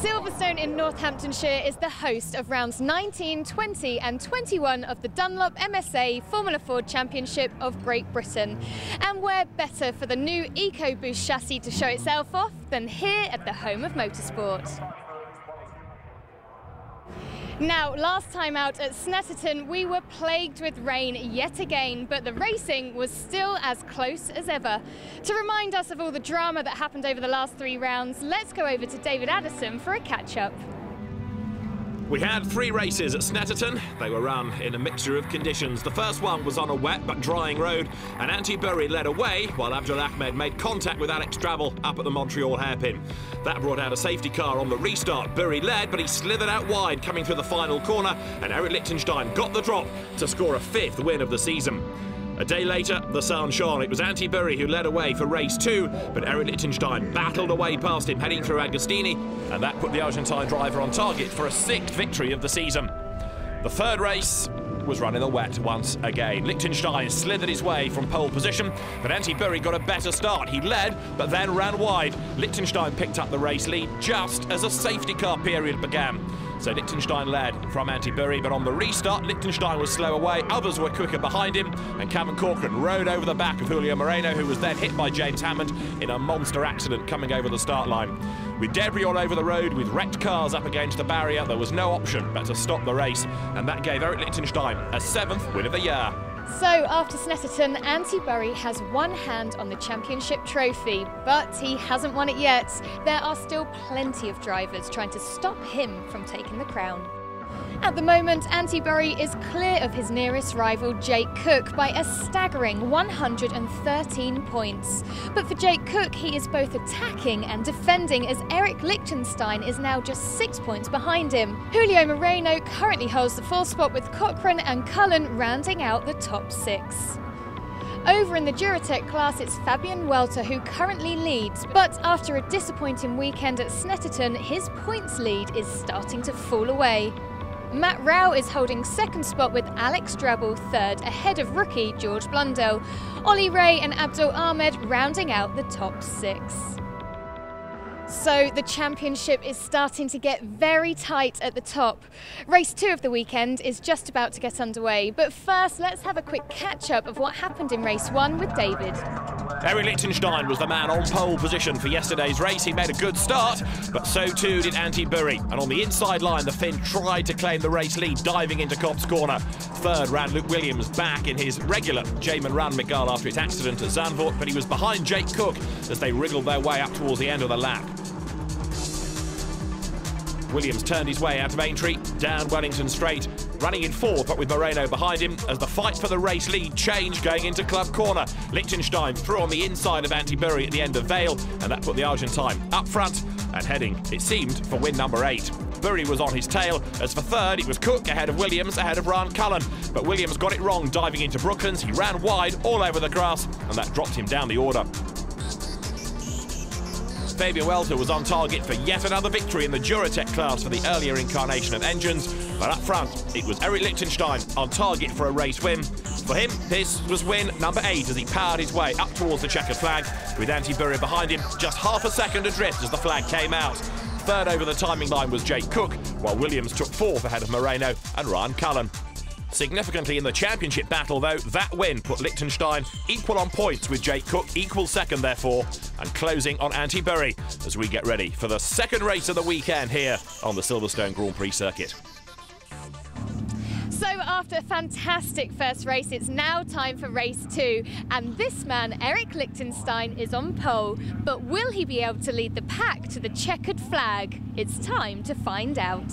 Silverstone in Northamptonshire is the host of rounds 19, 20 and 21 of the Dunlop MSA Formula Ford Championship of Great Britain. And where better for the new EcoBoost chassis to show itself off than here at the home of motorsport. Now, last time out at Snetterton, we were plagued with rain yet again, but the racing was still as close as ever. To remind us of all the drama that happened over the last 3 rounds, let's go over to David Addison for a catch-up. We had 3 races at Snetterton. They were run in a mixture of conditions. The first one was on a wet but drying road, and Antti Burri led away while Abdul Ahmed made contact with Alex Drabble up at the Montreal hairpin. That brought out a safety car on the restart. Burri led, but he slithered out wide coming through the final corner, and Eric Lichtenstein got the drop to score a 5th win of the season. A day later, the sun shone. It was Antti Burri who led away for race 2, but Eric Lichtenstein battled away past him, heading through Agostini, and that put the Argentine driver on target for a 6th victory of the season. The 3rd race was run in the wet once again. Lichtenstein slithered his way from pole position, but Antti Burri got a better start. He led, but then ran wide. Lichtenstein picked up the race lead just as a safety car period began. So Lichtenstein led from Antti Burri, but on the restart, Lichtenstein was slow away, others were quicker behind him, and Cameron Corcoran rode over the back of Julio Moreno, who was then hit by James Hammond in a monster accident coming over the start line. With debris all over the road, with wrecked cars up against the barrier, there was no option but to stop the race, and that gave Eric Lichtenstein a 7th win of the year. So after Snetterton, Antti Burri has one hand on the championship trophy, but he hasn't won it yet. There are still plenty of drivers trying to stop him from taking the crown. At the moment, Antti Burri is clear of his nearest rival, Jake Cook, by a staggering 113 points. But for Jake Cook, he is both attacking and defending, as Eric Lichtenstein is now just 6 points behind him. Julio Moreno currently holds the 4th spot, with Cochrane and Cullen rounding out the top 6. Over in the Duratec class, it's Fabian Welter who currently leads, but after a disappointing weekend at Snetterton, his points lead is starting to fall away. Matt Rao is holding 2nd spot, with Alex Drabble 3rd, ahead of rookie George Blundell. Ollie Ray and Abdul Ahmed rounding out the top 6. So the championship is starting to get very tight at the top. Race 2 of the weekend is just about to get underway, but first let's have a quick catch-up of what happened in race 1 with David. Eric Lichtenstein was the man on pole position for yesterday's race. He made a good start, but so too did Antti Burri. And on the inside line, the Finn tried to claim the race lead, diving into Kopp's corner. 3rd ran Luke Williams, back in his regular Jamin Ran Miguel after his accident at Zandvoort, but he was behind Jake Cook as they wriggled their way up towards the end of the lap. Williams turned his way out of Aintree, down Wellington Straight, running in 4th, but with Moreno behind him as the fight for the race lead changed going into Club Corner. Lichtenstein threw on the inside of Antti Burri at the end of Vale, and that put the Argentine up front and heading, it seemed, for win number 8. Burri was on his tail. As for 3rd, it was Cook ahead of Williams, ahead of Ryan Cullen. But Williams got it wrong diving into Brooklands. He ran wide all over the grass, and that dropped him down the order. Fabian Welter was on target for yet another victory in the Duratec class for the earlier incarnation of engines, but up front it was Eric Lichtenstein on target for a race win. For him, this was win number 8 as he powered his way up towards the checkered flag, with Antti Burri behind him, just half a second adrift as the flag came out. 3rd over the timing line was Jake Cook, while Williams took 4th ahead of Moreno and Ryan Cullen. Significantly in the championship battle, though, that win put Lichtenstein equal on points with Jake Cook, equal 2nd therefore, and closing on Antti Burri as we get ready for the 2nd race of the weekend here on the Silverstone Grand Prix circuit. So after a fantastic first race, it's now time for race 2, and this man, Eric Lichtenstein, is on pole, but will he be able to lead the pack to the checkered flag? It's time to find out.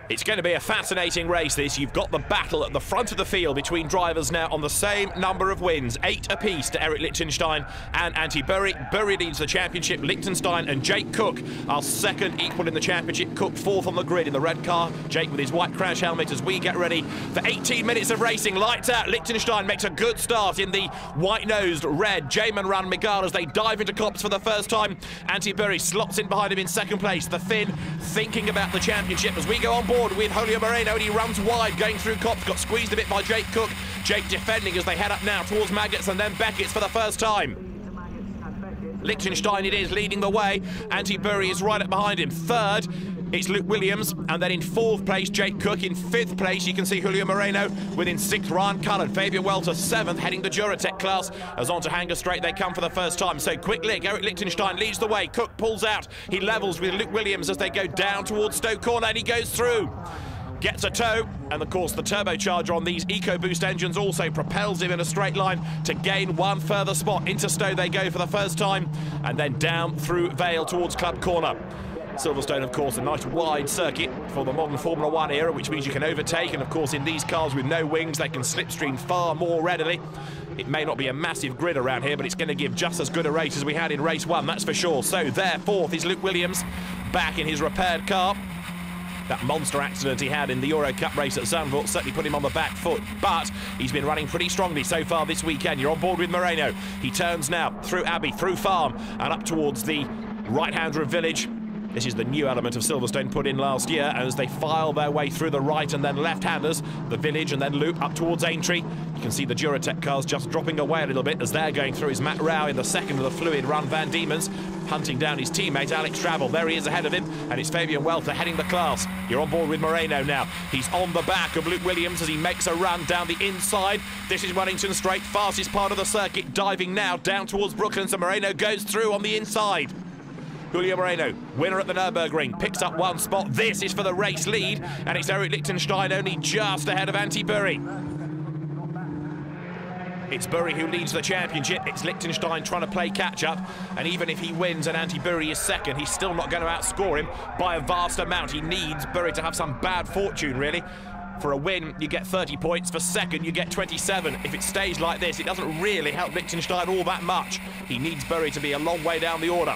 It's going to be a fascinating race, this. You've got the battle at the front of the field between drivers now on the same number of wins, 8 apiece to Eric Lichtenstein and Antti Burri. Burri leads the championship. Lichtenstein and Jake Cook are 2nd, equal in the championship. Cook 4th on the grid in the red car. Jake with his white crash helmet as we get ready for 18 minutes of racing. Lights out. Lichtenstein makes a good start in the white-nosed red Jamin Ran Miguel as they dive into Copps for the first time. Antti Burri slots in behind him in 2nd place. The Finn thinking about the championship as we go on board with Julio Moreno, and he runs wide going through Copps, got squeezed a bit by Jake Cook. Jake defending as they head up now towards Maggots and then Beckett's for the first time. Lichtenstein it is, leading the way. Antti Burri is right up behind him. Third, it's Luke Williams, and then in fourth place, Jake Cook. In fifth place, you can see Julio Moreno. Within sixth, Ryan Cullen. Fabian Welter, seventh, heading the Duratec class. As on to Hanger Straight they come for the first time. So quick lick, Eric Lichtenstein leads the way. Cook pulls out. He levels with Luke Williams as they go down towards Stowe Corner, and he goes through. Gets a tow, and of course the turbocharger on these EcoBoost engines also propels him in a straight line to gain one further spot. Into Stowe they go for the first time, and then down through Vale towards Club Corner. Silverstone, of course, a nice wide circuit for the modern Formula 1 era, which means you can overtake, and of course in these cars with no wings they can slipstream far more readily. It may not be a massive grid around here, but it's going to give just as good a race as we had in race 1, that's for sure. So there, fourth is Luke Williams, back in his repaired car. That monster accident he had in the Euro Cup race at Zandvoort certainly put him on the back foot, but he's been running pretty strongly so far this weekend. You're on board with Moreno. He turns now through Abbey, through Farm, and up towards the right-hander of Village. This is the new element of Silverstone put in last year, as they file their way through the right and then left-handers, the Village and then loop up towards Aintree. You can see the Duratec cars just dropping away a little bit as they're going through. Is Matt Rao in the second of the fluid run. Van Diemen's hunting down his teammate Alex Travel. There he is ahead of him, and it's Fabian Welter heading the class. You're on board with Moreno now. He's on the back of Luke Williams as he makes a run down the inside. This is Wellington Straight, fastest part of the circuit, diving now down towards Brooklyn, so Moreno goes through on the inside. Julio Moreno, winner at the Nürburgring, picks up one spot. This is for the race lead, and it's Eric Lichtenstein only just ahead of Antti Burri. It's Burri who leads the championship. It's Lichtenstein trying to play catch-up, and even if he wins and Antti Burri is second, he's still not going to outscore him by a vast amount. He needs Burri to have some bad fortune, really. For a win, you get 30 points. For second, you get 27. If it stays like this, it doesn't really help Lichtenstein all that much. He needs Burri to be a long way down the order.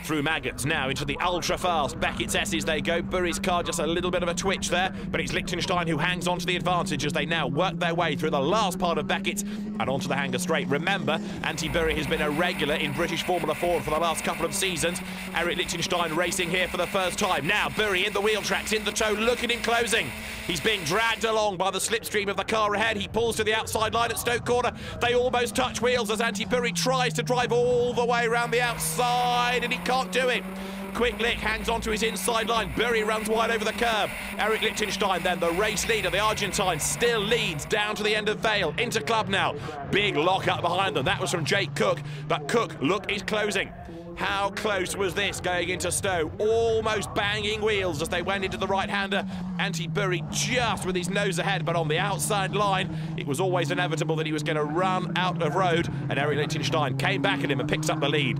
Through Maggots now into the ultra-fast Beckett's S's they go. Burri's car just a little bit of a twitch there, but it's Lichtenstein who hangs on to the advantage as they now work their way through the last part of Beckett's and onto the Hanger Straight. Remember, Antti Burri has been a regular in British Formula 4 for the last couple of seasons. Eric Lichtenstein racing here for the first time. Now Burri in the wheel tracks, in the tow, looking in closing. He's being dragged along by the slipstream of the car ahead. He pulls to the outside line at Stowe Corner. They almost touch wheels as Antti Burri tries to drive all the way around the outside, and he can't do it. Quick Lick hangs onto his inside line. Burri runs wide over the curb. Eric Lichtenstein then, the race leader, the Argentine, still leads down to the end of Vale. Into Club now. Big lock up behind them. That was from Jake Cook, but Cook, look, is closing. How close was this going into Stowe? Almost banging wheels as they went into the right-hander. Antti Burri just with his nose ahead, but on the outside line, it was always inevitable that he was going to run out of road, and Eric Lichtenstein came back at him and picks up the lead.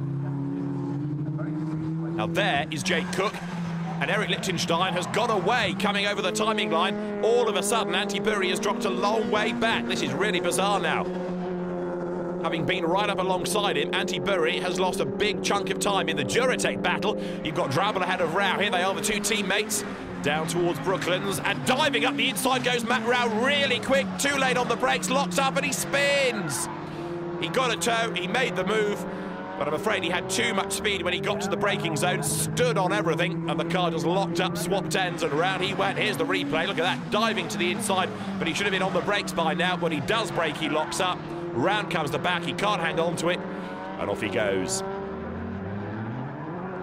Now there is Jake Cook, and Eric Lichtenstein has gone away coming over the timing line. All of a sudden, Antti Burri has dropped a long way back. This is really bizarre now. Having been right up alongside him, Antti Burri has lost a big chunk of time in the Duratec battle. You've got Drabble ahead of Rao. Here they are, the two teammates. Down towards Brooklands, and diving up the inside goes Matt Rao, really quick, too late on the brakes, locks up and he spins. He got a tow, he made the move, but I'm afraid he had too much speed when he got to the braking zone, stood on everything, and the car just locked up, swapped ends, and round he went. Here's the replay, look at that, diving to the inside, but he should have been on the brakes by now. When he does brake, he locks up. Round comes the back, he can't hang on to it, and off he goes.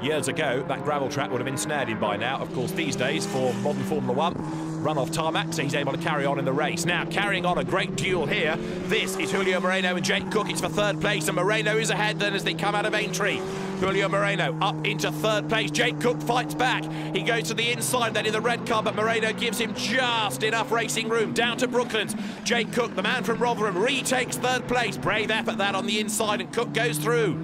Years ago, that gravel track would have ensnared him by now. Of course, these days, for modern Formula 1, run off tarmac, so he's able to carry on in the race. Now, carrying on a great duel here. This is Julio Moreno and Jake Cook. It's for third place, and Moreno is ahead then as they come out of Aintree. Julio Moreno up into third place. Jake Cook fights back. He goes to the inside then in the red car, but Moreno gives him just enough racing room. Down to Brooklands. Jake Cook, the man from Rotherham, retakes third place. Brave effort that on the inside, and Cook goes through.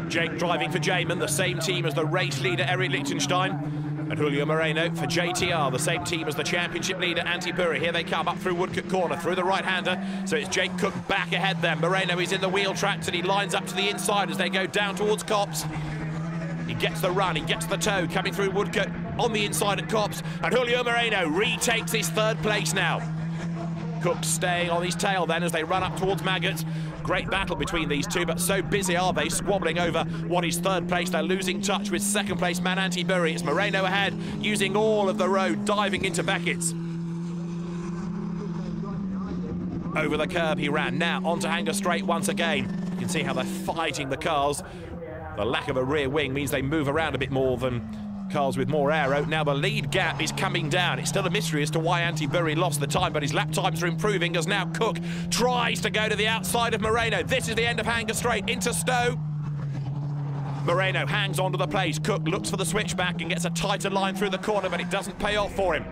Jake driving for Jamin, the same team as the race leader Eric Lichtenstein. And Julio Moreno for JTR, the same team as the championship leader Antti Burri. Here they come up through Woodcote Corner, through the right-hander. So it's Jake Cook back ahead then. Moreno is in the wheel tracks and he lines up to the inside as they go down towards Copse. He gets the run, he gets the tow, coming through Woodcote on the inside at Copse. And Julio Moreno retakes his third place now. Cook staying on his tail then as they run up towards Maggots. Great battle between these two, but so busy are they, squabbling over what is third place. They're losing touch with second place man Antti Burri. It's Moreno ahead, using all of the road, diving into Beckett's. over the curb he ran. Now onto Hanger Straight once again. You can see how they're fighting the cars. The lack of a rear wing means they move around a bit more than cars with more aero. Now the lead gap is coming down. It's still a mystery as to why Antti Burri lost the time, but his lap times are improving as now Cook tries to go to the outside of Moreno. This is the end of Hanger Straight into Stowe. Moreno hangs onto the place. Cook looks for the switchback and gets a tighter line through the corner, but it doesn't pay off for him.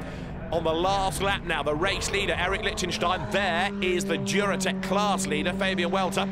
On the last lap now, the race leader, Eric Lichtenstein. There is the Duratec class leader, Fabian Welter.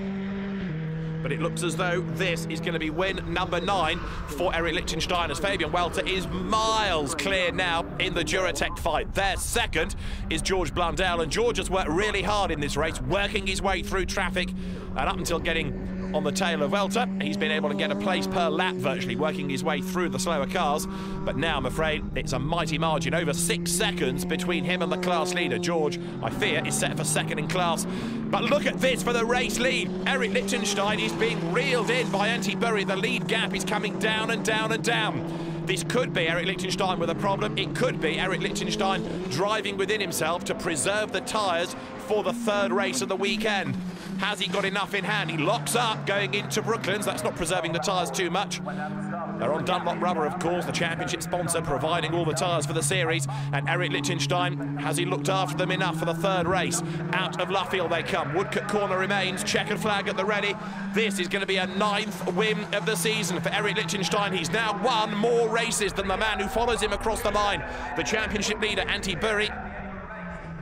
But it looks as though this is going to be win number 9 for Eric Lichtenstein, as Fabian Welter is miles clear now in the Duratec fight. Their second is George Blundell, and George has worked really hard in this race, working his way through traffic, and up until getting on the tail of Welter, he's been able to get a place per lap virtually, working his way through the slower cars. But now, I'm afraid, it's a mighty margin, over 6 seconds between him and the class leader. George, I fear, is set for second in class. But look at this for the race lead. Eric Lichtenstein is being reeled in by Antti Burri. The lead gap is coming down and down and down. This could be Eric Lichtenstein with a problem. It could be Eric Lichtenstein driving within himself to preserve the tyres for the third race of the weekend. Has he got enough in hand? He locks up going into Brooklands. That's not preserving the tyres too much. They're on Dunlop rubber, of course, the championship sponsor, providing all the tyres for the series. And Eric Lichtenstein, has he looked after them enough for the third race? Out of Luffield they come. Woodcote corner remains. Checkered flag at the ready. This is going to be a 9th win of the season for Eric Lichtenstein. He's now won more races than the man who follows him across the line, the championship leader, Antti Burri.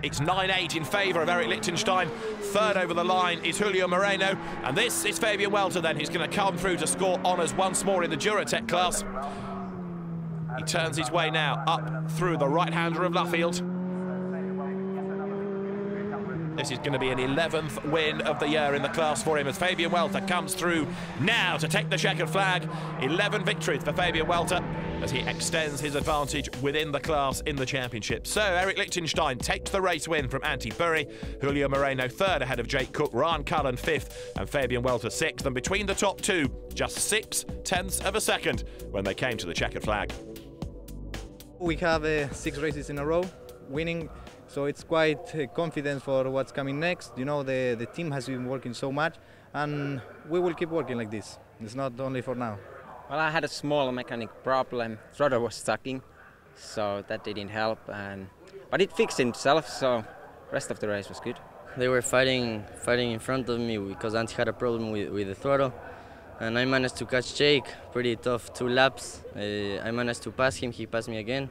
It's 9-8 in favour of Eric Lichtenstein. Third over the line is Julio Moreno. And this is Fabian Welter then, who's going to come through to score honours once more in the Duratec class. He turns his way now up through the right-hander of Luffield. This is going to be an 11th win of the year in the class for him, as Fabian Welter comes through now to take the checkered flag. 11 victories for Fabian Welter as he extends his advantage within the class in the championship. So Eric Lichtenstein takes the race win from Antti Burri. Julio Moreno third ahead of Jake Cook, Ryan Cullen 5th and Fabian Welter 6th. And between the top two, just 0.6 of a second when they came to the checkered flag. We have 6 races in a row winning. So it's quite confident for what's coming next. You know, the team has been working so much, and we will keep working like this. It's not only for now. Well, I had a small mechanic problem. Throttle was sucking, so that didn't help. But it fixed itself, so the rest of the race was good. They were fighting in front of me because Antti had a problem with the throttle, and I managed to catch Jake. Pretty tough 2 laps. I managed to pass him. He passed me again.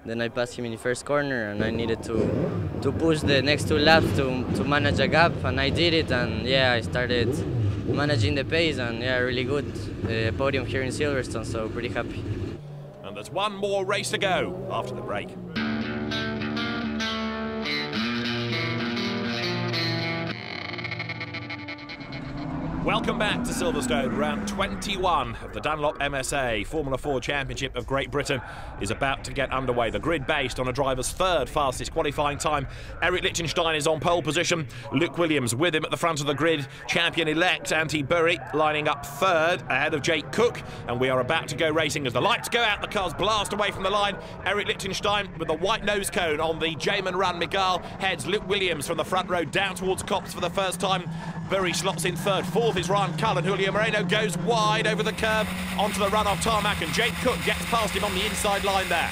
Then I passed him in the first corner, and I needed to push the next 2 laps to manage a gap, and I did it. And yeah, I started managing the pace, and yeah, really good podium here in Silverstone, so pretty happy. And there's one more race to go after the break. Welcome back to Silverstone. Round 21 of the Dunlop MSA Formula 4 Championship of Great Britain is about to get underway. The grid based on a driver's third fastest qualifying time. Eric Lichtenstein is on pole position. Luke Williams with him at the front of the grid. Champion-elect Antti Burri lining up third ahead of Jake Cook. And we are about to go racing as the lights go out, the cars blast away from the line. Eric Lichtenstein with the white nose cone on the Jamin Run. Miguel heads Luke Williams from the front row down towards Copse for the first time. Burri slots in third. Fourth is Ryan Cullen. Julio Moreno goes wide over the curb onto the run-off tarmac, and Jake Cook gets past him on the inside line there.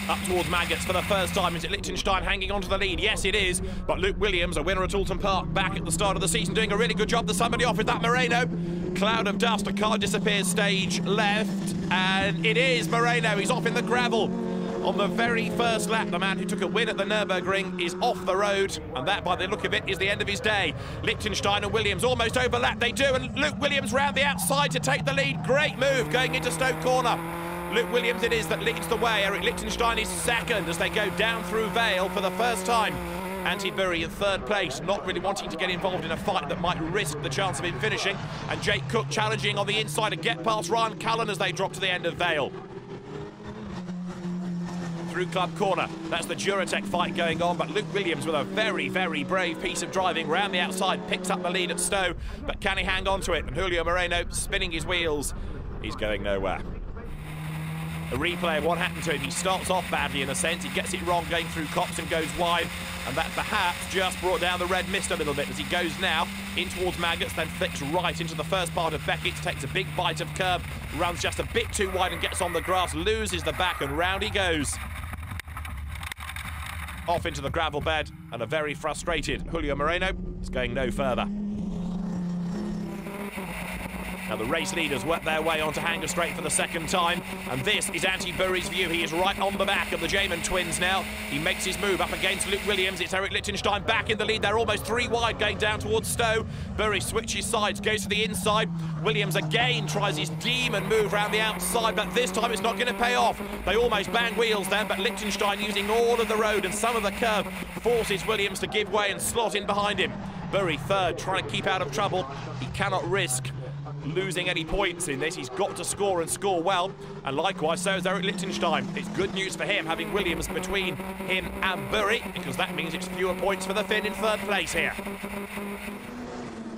Up towards Maggots for the first time. Is it Lichtenstein hanging onto the lead? Yes, it is. But Luke Williams, a winner at Alton Park, back at the start of the season, doing a really good job. There's somebody off with that Moreno. Cloud of dust, a car disappears stage left, and it is Moreno. He's off in the gravel. On the very first lap, the man who took a win at the Nürburgring is off the road, and that, by the look of it, is the end of his day. Lichtenstein and Williams almost overlap. They do, and Luke Williams round the outside to take the lead. Great move going into Stoke Corner. Luke Williams it is that leads the way. Eric Lichtenstein is second as they go down through Vale for the first time. Antti Burri in third place, not really wanting to get involved in a fight that might risk the chance of him finishing. And Jake Cook challenging on the inside to get past Ryan Cullen as they drop to the end of Vale. Through Club Corner, that's the Duratec fight going on, but Luke Williams with a very, very brave piece of driving round the outside picks up the lead at Stowe, but can he hang on to it? And Julio Moreno spinning his wheels, he's going nowhere. A replay of what happened to him. He starts off badly in a sense. He gets it wrong going through Cops and goes wide. And that perhaps just brought down the red mist a little bit as he goes now in towards Maggots, then flicks right into the first part of Beckett, takes a big bite of curb, runs just a bit too wide and gets on the grass, loses the back, and round he goes. Off into the gravel bed, and a very frustrated Julio Moreno is going no further. Now the race leaders work their way onto Hanger Straight for the second time, and this is Antti Burri's view. He is right on the back of the Jamin twins now. He makes his move up against Luke Williams. It's Eric Lichtenstein back in the lead. They're almost 3 wide going down towards Stowe. Burri switches sides, goes to the inside. Williams again tries his demon move around the outside, but this time it's not going to pay off. They almost bang wheels then, but Lichtenstein using all of the road and some of the curve forces Williams to give way and slot in behind him. Burri third, trying to keep out of trouble. He cannot risk losing any points in this. He's got to score and score well, and likewise so is Eric Lichtenstein. It's good news for him having Williams between him and Burri, because that means it's fewer points for the Finn in third place here.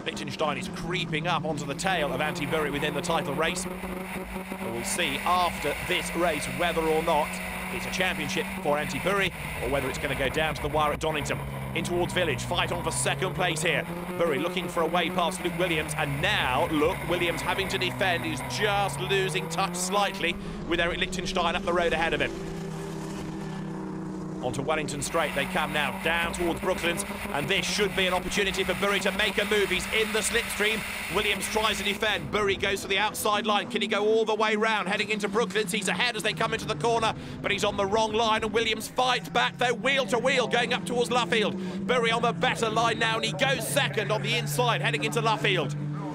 Lichtenstein is creeping up onto the tail of Antti Burri within the title race. And we'll see after this race whether or not it's a championship for Antti Burri or whether it's going to go down to the wire at Donington. In towards Village, fight on for second place here. Burri looking for a way past Luke Williams, and now, look, Williams having to defend. He's just losing touch slightly with Eric Lichtenstein up the road ahead of him. Onto Wellington Straight they come now, down towards Brooklands, and this should be an opportunity for Burri to make a move. He's in the slipstream. Williams tries to defend. Burri goes to the outside line. Can he go all the way round, heading into Brooklands? He's ahead as they come into the corner, but he's on the wrong line, and Williams fights back. They're wheel to wheel going up towards Luffield. Burri on the better line now, and he goes second on the inside, heading into Luffield.